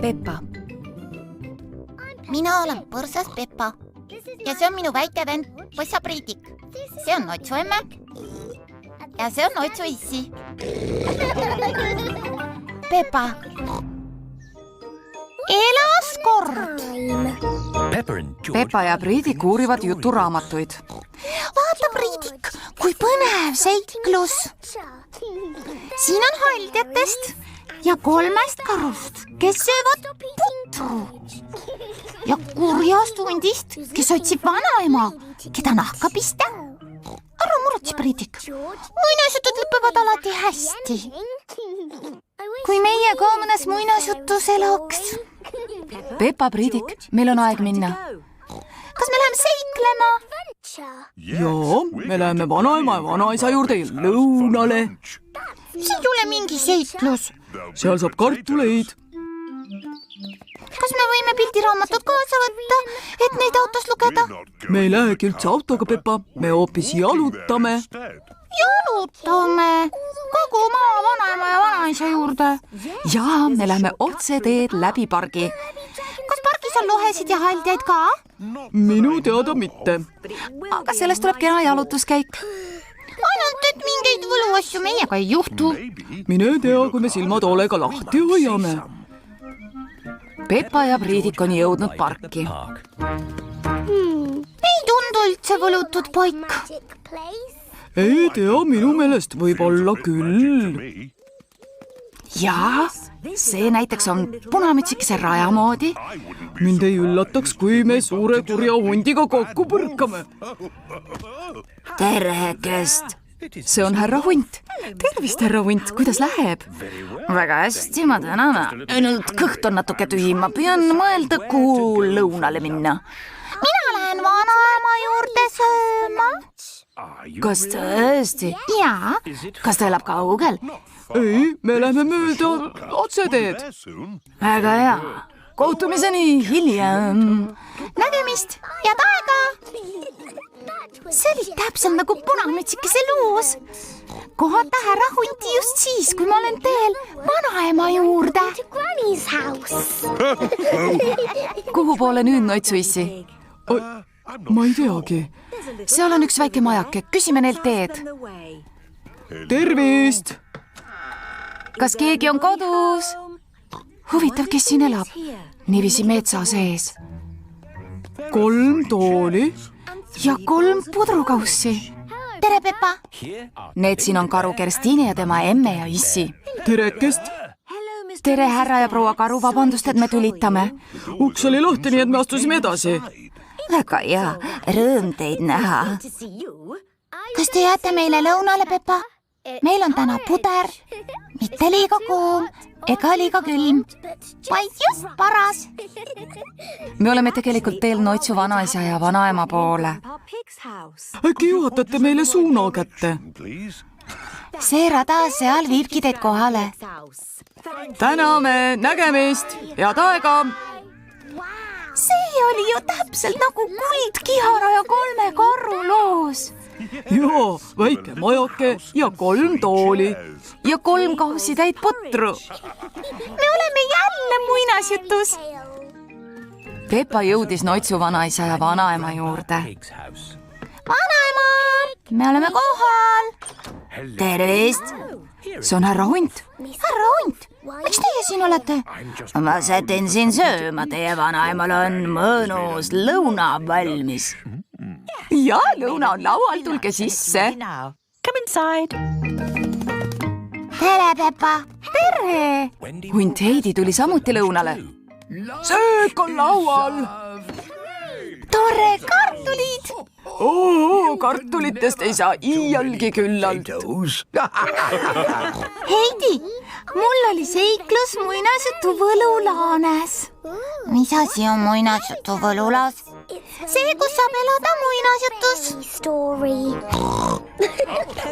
Peppa. Mina olen põrsas Peppa ja see on minu väike vend Põssa Priidik. See on Otsu emme ja see on Otsu issi. Peppa. Elas kord. Peppa ja Priidik uurivad juturaamatuid. Vaata, Priidik, kui põnev seiklus. Siin on haldjatest ja 3 karust, kes söövad putru. Ja kurjast hundist, kes otsib vanaema, keda nahka pista. Ära muretse, Priidik. Muinasjutud lõpevad alati hästi. Kui meie ka mõnes muinasjutus elaks. Peppa, Priidik, meil on aeg minna. Kas me läheme seiklema? Jaa, me läheme vanaema ja vanaisa juurde lõunale. See ei ole mingi seiklus. Seal saab kartuleid. Kas me võime pildiraamatut kaasa võtta, et neid autos lugeda? Me ei lähegi üldse autoga, Peppa. Me hoopis jalutame. Jalutame kogu maa vanaema ja vanaisa juurde. Jaa, me läheme otse teed läbi pargi. Kas pargis on lohesid ja haldjaid ka? Minu teada mitte. Aga sellest tuleb kena jalutuskäik. Ainult, et mingeid võluasju meiega ei juhtu. Mine tea, kui me silmad hoolega lahti hoiame. Peppa ja Priidik on jõudnud parki. Ei tundu üldse võlutud paik. Ei tea, minu meelest võib olla küll. Jaa, see näiteks on punamütsikese raja moodi. Mind ei üllataks, kui me suure kurja hundiga kokku põrkame. Tervekest! See on härra hunt. Tervist, härra hunt, kuidas läheb? Väga hästi, ma tänan. Ainult kõht on natuke tühi, ma püüan mõelda, kuhu lõunale minna. Mina lähen vanaema juurde sööma. Kas tõesti? Jaa. Kas ta elab kaugel? Ei, me lähme mööda otseteed. Väga hea. Kohtumiseni hiljem. Nägemist ja aega. See oli täpselt nagu punamütsikese loos. Kohata härra hunti just siis, kui ma olen teel vanaema juurde. Kuhu poole nüüd, Otsu issi? Ma ei teagi. Seal on üks väike majake. Küsime neilt teed. Tervist! Kas keegi on kodus? Huvitav, kes siin elab? Niiviisi metsa sees. 3 tooli. Ja 3 pudrukaussi. Tere, Peppa. Need siin on karu Kerstiine ja tema emme ja issi. Terekest. Tere, härra ja proua karu, vabandust, et me tülitame. Uks oli lahti, nii et me astusime edasi. Väga hea, rõõm teid näha. Kas te jääte meile lõunale, Peppa? Meil on täna puder, mitte liiga kuum ega liiga külm, vaid just paras. Me oleme tegelikult teel Otsu vanaisa ja vanaema poole. Äkki juhatate meile suuna kätte? See rada seal viibki teid kohale. Täname, nägemist, head aega! See oli ju täpselt nagu Kuldkihara ja 3 karru loos. Jaa, väike majake ja 3 tooli. Ja 3 kausitäid putru. Me oleme jälle muinasjutus. Peppa jõudis Otsu vanaisa ja vanaema juurde. Vanaema, me oleme kohal. Tervist! See on härra hunt. Härra hunt, miks teie siin olete? Ma sätin siin sööma, teie vanaemal on mõnus lõuna valmis. Ja, lõuna on laual, tulge sisse. Tere, Peppa. Tere! Hunt Heidi tuli samuti lõunale. Söök on laual! Tore, kartulid! Kartulitest ei saa iialgi küllalt. Heidi, mul oli seiklus muinasjutu võlulaanes. Mis asi on muinasjutu võlulaas? See, kus saab elada muinasjutus.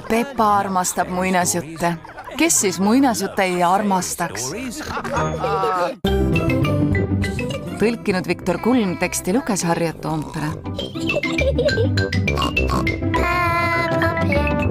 Peppa armastab muinasjutte. Kes siis muinasjutte ei armastaks? Tõlkinud Viktor Kulm, teksti luges Harriet Toompere. Peppa Pig.